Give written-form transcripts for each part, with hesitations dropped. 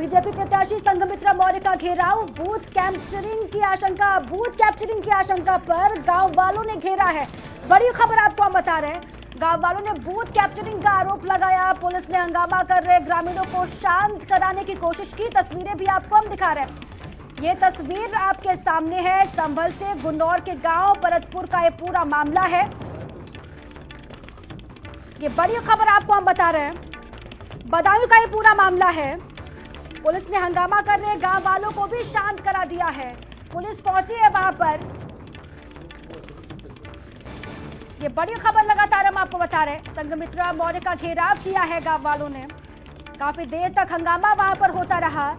BJP प्रत्याशी संघमित्रा मौर्य का घेराव, बूथ कैप्चरिंग की आशंका पर गांव वालों ने घेरा है। बड़ी खबर आपको हम बता रहे हैं, गांव वालों ने बूथ कैप्चरिंग का आरोप लगाया। पुलिस ने हंगामा कर रहे ग्रामीणों को शांत कराने की कोशिश की। तस्वीरें भी आपको हम दिखा रहे हैं। ये तस्वीर आपके सामने है, संभल से गुन्नौर के गांव परतपुर का ये पूरा मामला है। ये बड़ी खबर आपको हम बता रहे हैं, बदायूं का ये पूरा मामला है। पुलिस ने हंगामा कर रहे गांव वालों को भी शांत करा दिया है। पुलिस पहुंची है वहां पर। ये बड़ी खबर लगातार हम आपको बता रहे हैं, संघमित्रा मौर्य का घेराव किया है गांव वालों ने। काफी देर तक हंगामा वहां पर होता रहा।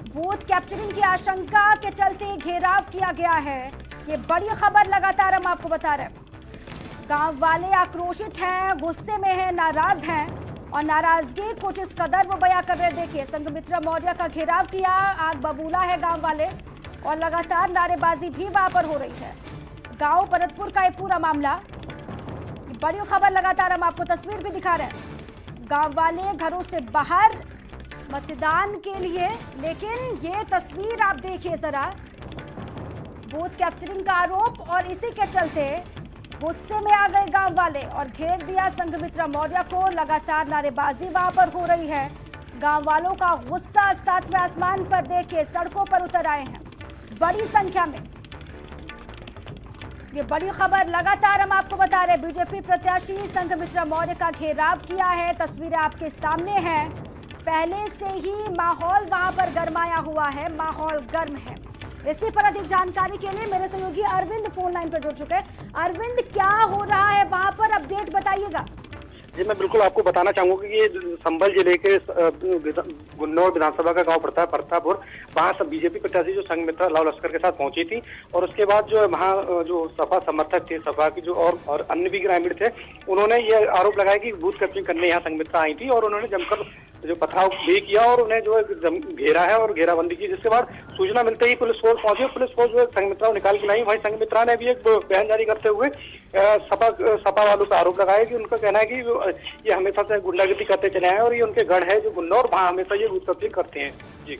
बूथ कैप्चरिंग की आशंका के चलते घेराव किया गया है। ये बड़ी खबर लगातार हम आपको बता रहे हैं। गांव वाले आक्रोशित हैं, गुस्से में हैं, नाराज हैं और नाराजगी कुछ इस कदर वो बयां कर रहे। देखिए, संघमित्रा मौर्य का घेराव किया, आग बबूला है गांव वाले और लगातार नारेबाजी भी वहां पर हो रही है। गांव परतपुर का ये पूरा मामला, ये बड़ी खबर लगातार हम आपको तस्वीर भी दिखा रहे हैं। गांव वाले घरों से बाहर मतदान के लिए, लेकिन ये तस्वीर आप देखिए जरा, बूथ कैप्चरिंग का आरोप और इसी के चलते गुस्से में आ गए गांव वाले और घेर दिया संघमित्रा मौर्य को। लगातार नारेबाजी वहां पर हो रही है। गांव वालों का गुस्सा सातवें आसमान पर देखे सड़कों पर उतर आए हैं बड़ी संख्या में। ये बड़ी खबर लगातार हम आपको बता रहे हैं। बीजेपी प्रत्याशी संघमित्रा मौर्य का घेराव किया है, तस्वीरें आपके सामने हैं। पहले से ही माहौल वहां पर गरमाया हुआ है, माहौल गर्म है। इसी पर अधिक जानकारी के लिए मेरे सहयोगी अरविंद फोन लाइन पर जुड़ चुके हैं। अरविंद, क्या हो रहा है वहां पर, अपडेट बताइएगा। जी, मैं बिल्कुल आपको बताना चाहूंगा कि ये संभल जिले के गुन्नौर विधानसभा का गांव पड़ता है परतापुर। वहां सब बीजेपी प्रत्याशी जो संघमित्रा लाव लश्कर के साथ पहुंची थी और उसके बाद जो वहां जो सपा समर्थक थे, सपा की जो और अन्य भी ग्रामीण थे, उन्होंने ये आरोप लगाया कि बूथ कैप्चरिंग करने यहाँ संघमित्रा आई थी और उन्होंने जमकर जो पथराव भी किया और उन्हें जो घेरा है और घेराबंदी की। जिसके बाद सूचना मिलते ही पुलिस फोर्स पहुंची। पुलिस फोर्स जो संघमित्रा को निकाल के लाई। वहीं संघमित्रा ने भी एक बयान जारी करते हुए सपा वालों का आरोप लगाया कि उनका कहना है कि ये हमेशा से गुंडागर्दी करते चले आए और ये उनके गढ़ है जो गुन्नौर, वहां हमेशा ये बूथ कैप्चरिंग करते हैं। जी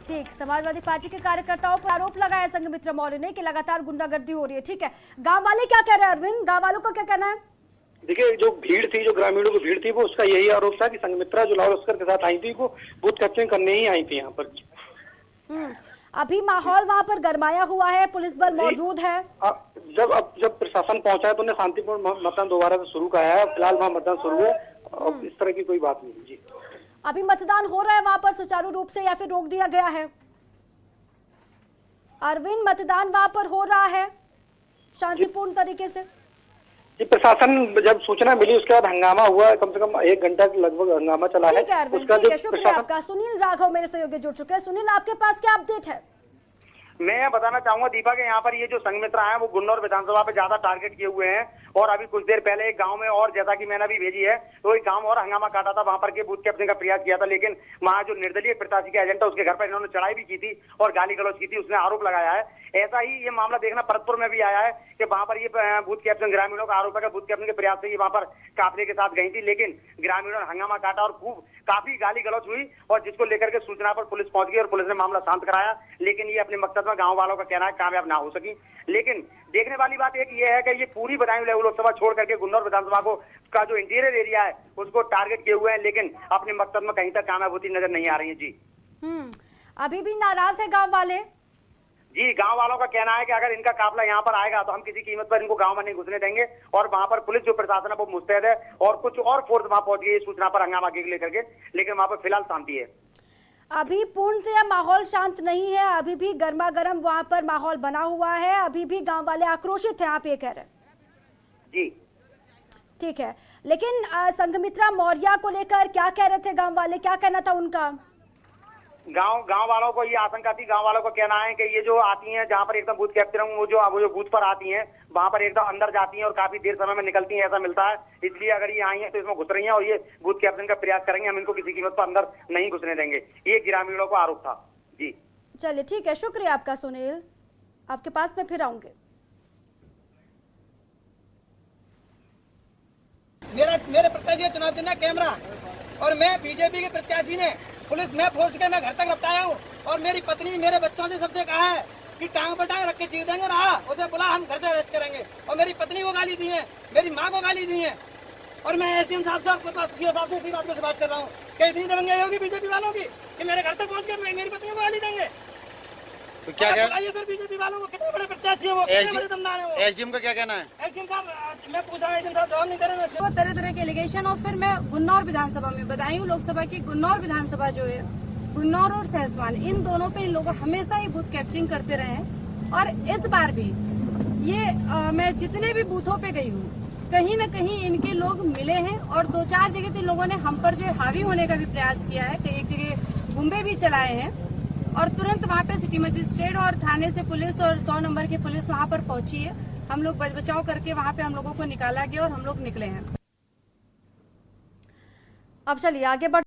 ठीक, समाजवादी पार्टी के कार्यकर्ताओं पर आरोप लगाया संघमित्रा मौर्य ने कि लगातार गुंडागर्दी हो रही है। ठीक है, गांव वाले क्या कह रहे हैं अरविंद, गांव वालों का क्या कहना है? देखिए, जो भीड़ थी, जो ग्रामीणों की भीड़ थी, वो उसका यही आरोप था कि संघमित्रा जो लाव लश्कर के साथ आई थी वो बूथ कैप्चरिंग करने ही आई थी यहाँ पर। अभी माहौल वहां पर गरमाया हुआ है, पुलिस बल मौजूद है। जब प्रशासन पहुंचा है तो उन्हें शांतिपूर्ण मतदान दोबारा से शुरू किया है। फिलहाल वहाँ मतदान शुरू है और इस तरह की कोई बात नहीं। जी, अभी मतदान हो रहा है वहां पर सुचारू रूप से या फिर रोक दिया गया है? अरविंद, मतदान वहां पर हो रहा है शांतिपूर्ण तरीके से? जी, प्रशासन जब सूचना मिली उसके बाद हंगामा हुआ, कम से कम 1 घंटा के लगभग हंगामा चला है। ठीक है अरविंद, ठीक है, शुक्रिया आपका। सुनील राघव मेरे सहयोगी जुड़ चुके हैं। सुनील, आपके पास क्या अपडेट है? मैं बताना चाहूंगा दीपा के यहाँ पर ये जो संघमित्रा है वो गुन्नौर विधानसभा पे ज्यादा टारगेट किए हुए हैं और अभी कुछ देर पहले एक गांव में, और जैसा कि मैंने अभी भेजी है, तो एक गांव और हंगामा काटा था, वहां पर के बूथ कैप्चरिंग का प्रयास किया था, लेकिन वहां जो निर्दलीय प्रत्याशी के एजेंट है उसके घर पर इन्होंने चढ़ाई भी की थी और गाली गलौज की थी। उसने आरोप लगाया है। ऐसा ही ये मामला देखना परतपुर में भी आया है कि वहां पर ये बूथ कैप्चरिंग, ग्रामीणों का आरोप है कि बूथ कैप्चरिंग के प्रयास से ये वहां पर काफले के साथ गई थी, लेकिन ग्रामीणों ने हंगामा काटा और खूब काफी गाली गलौज हुई और जिसको लेकर के सूचना पर पुलिस पहुंच गई और पुलिस ने मामला शांत कराया। लेकिन ये अपने मकसद में गाँव वालों का कहना है कामयाब ना हो सकी। लेकिन देखने वाली बात एक ये है कि ये पूरी बदायूं लोकसभा छोड़ करके गुन्नौर विधानसभा को का जो इंटीरियर एरिया है उसको टारगेट किए हुए हैं, लेकिन अपने मकसद में कहीं तक कामयाब होती नजर नहीं आ रही है। जी, अभी भी नाराज है गांव वाले? जी, गांव वालों का कहना है कि अगर इनका काफिला यहाँ पर आएगा तो हम किसी कीमत पर इनको गांव में नहीं घुसने देंगे और वहां पर पुलिस जो प्रशासन है वो मुस्तैद है और कुछ और फोर्स वहां पहुंच गई सूचना पर हंगामा के लेकर के, लेकिन वहां पर फिलहाल शांति है। अभी पूर्णतः माहौल शांत नहीं है, अभी भी गर्मा गर्म वहां पर माहौल बना हुआ है, अभी भी गांव वाले आक्रोशित हैं, आप ये कह रहे हैं? जी, ठीक है, लेकिन संघमित्रा मौर्य को लेकर क्या कह रहे थे गांव वाले, क्या कहना था उनका? गांव वालों को ये आशंका थी, गांव वालों को कहना है कि ये जो आती हैं जहां पर एकदम बूथ कैप्चरिंग, वो जो बूथ पर आती हैं वहां पर एकदम अंदर जाती हैं और काफी देर समय में निकलती हैं, ऐसा मिलता है। इसलिए अगर ये आई हैं तो इसमें घुस रही हैं और ये बूथ कैप्चरिंग का प्रयास करेंगे, हम इनको किसी कीमत पर अंदर नहीं घुसने देंगे, ये ग्रामीणों का आरोप था। जी, चलिए ठीक है, शुक्रिया आपका सुनील, आपके पास में फिर आऊंगे। मेरे प्रत्याशी का चुनाव चिन्ह कैमरा और मैं बीजेपी के प्रत्याशी ने पुलिस मैं फोर्स के मैं घर तक रपटाया हूँ और मेरी पत्नी मेरे बच्चों से सबसे कहा है कि टांग पर टांग रख के चीर देंगे रहा, उसे बोला हम घर से अरेस्ट करेंगे और मेरी पत्नी को गाली दी है, मेरी माँ को गाली दी है। और मैं एसडीएम साहब से आपको सीओ साहब से इसी बात को बात कर रहा हूँ कि इतनी दबंगाई होगी बीजेपी वालों की कि मेरे घर तक पहुँच कर मेरी पत्नी को गाली देंगे। तो क्या बताइए सर बीजेपी वालों को कितने बड़े प्रत्याशी है वो, कितने बड़े दमदार है वो। एसडीएम का क्या कहना है? एसडीएम साहब मैं पूछ रहा हूँ, एसडीएम साहब जवाब नहीं दे रहे हैं। वो तरह तरह के एलिगेशन और फिर मैं गुन्नौर विधानसभा में बताई हूँ, लोकसभा की गुन्नौर विधानसभा जो है, गुन्नौर और सहसवान इन दोनों पे इन लोग हमेशा ही बूथ कैप्चरिंग करते रहे हैं और इस बार भी ये मैं जितने भी बूथों पे गई हूँ कहीं न कहीं इनके लोग मिले हैं और 2-4 जगह तो इन लोगों ने हम पर जो है हावी होने का भी प्रयास किया है, कई एक जगह गुम्बे भी चलाए हैं और तुरंत वहाँ पे सिटी मजिस्ट्रेट और थाने से पुलिस और 100 नंबर की पुलिस वहाँ पर पहुंची है। हम लोग बचाव करके वहाँ पे हम लोगों को निकाला गया और हम लोग निकले हैं। अब चलिए आगे बढ़